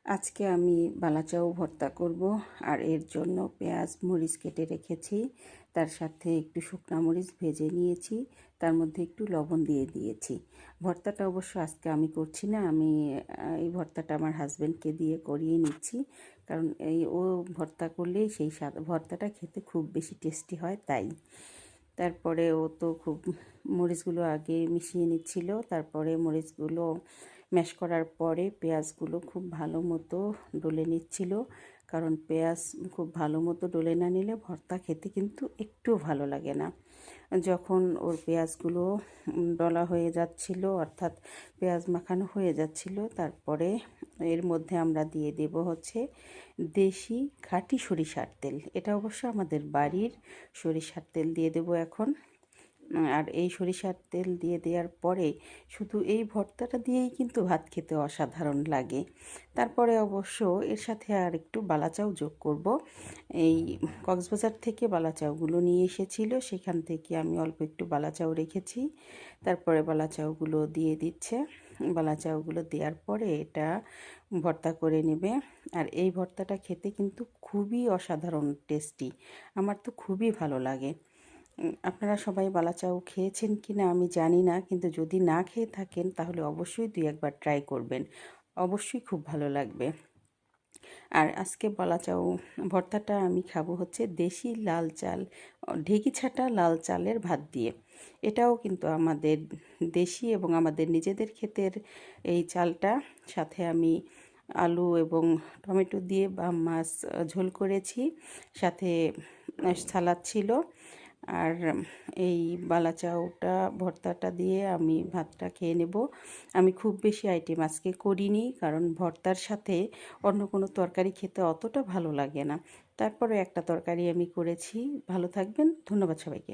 আজকে আমি বালাচাও ভর্তা করব আর এর জন্য পেঁয়াজ মরিচ কেটে রেখেছি। তার সাথে একটু শুকনো মরিচ ভেজে নিয়েছি, তার মধ্যে একটু লবণ দিয়ে দিয়েছি। ভর্তাটা অবশ্য আজকে আমি করছি না, আমি এই ভর্তাটা আমার হাজব্যান্ডকে দিয়ে করিয়ে নিচ্ছি, কারণ ও ভর্তা করলেই সেই স্বাদ, ভর্তাটা খেতে খুব বেশি টেস্টি হয় তাই। তারপরে ও তো খুব মরিচগুলো আগে মিশিয়ে নিচ্ছিল, তারপরে মরিচগুলো ম্যাশ করার পরে পেঁয়াজগুলো খুব ভালো মতো ডলে নিচ্ছিল, কারণ পেঁয়াজ খুব ভালো মতো ডলে না নিলে ভর্তা খেতে কিন্তু একটুও ভালো লাগে না। যখন ওর পেঁয়াজগুলো ডলা হয়ে যাচ্ছিল, অর্থাৎ পেঁয়াজ মাখানো হয়ে যাচ্ছিল, তারপরে এর মধ্যে আমরা দিয়ে দেব হচ্ছে দেশি খাঁটি সরিষার তেল। এটা অবশ্য আমাদের বাড়ির সরিষার তেল দিয়ে দেব এখন। আর এই সরিষার তেল দিয়ে দেওয়ার পরে শুধু এই ভর্তাটা দিয়েই কিন্তু ভাত খেতে অসাধারণ লাগে। তারপরে অবশ্য এর সাথে আর একটু বালাচাও যোগ করব। এই কক্সবাজার থেকে বালাচাওগুলো নিয়ে এসেছিল, সেখান থেকে আমি অল্প একটু বালাচাও রেখেছি। তারপরে বালাচাওগুলো দিয়ে দিচ্ছে। বালাচাওগুলো দেওয়ার পরে এটা ভর্তা করে নেবে। আর এই ভর্তাটা খেতে কিন্তু খুবই অসাধারণ টেস্টি, আমার তো খুবই ভালো লাগে। আপনারা সবাই বালাচাও খেয়েছেন কি না আমি জানি না, কিন্তু যদি না খেয়ে থাকেন তাহলে অবশ্যই 2-1 বার ট্রাই করবেন, অবশ্যই খুব ভালো লাগবে। আর আজকে বালাচাও ভর্তাটা আমি খাবো হচ্ছে দেশি লাল চাল, ঢেঁকি ছাঁটা লাল চালের ভাত দিয়ে। এটাও কিন্তু আমাদের দেশি এবং আমাদের নিজেদের ক্ষেতের এই চালটা। সাথে আমি আলু এবং টমেটো দিয়ে বা মাছ ঝোল করেছি, সাথে সালাদ ছিল। আর এই বালাচাওটা ভর্তাটা দিয়ে আমি ভাতটা খেয়ে নেব। আমি খুব বেশি আইটেম আজকে করিনি, কারণ ভর্তার সাথে অন্য কোনো তরকারি খেতে অতটা ভালো লাগে না। তারপরে একটা তরকারি আমি করেছি। ভালো থাকবেন, ধন্যবাদ সবাইকে।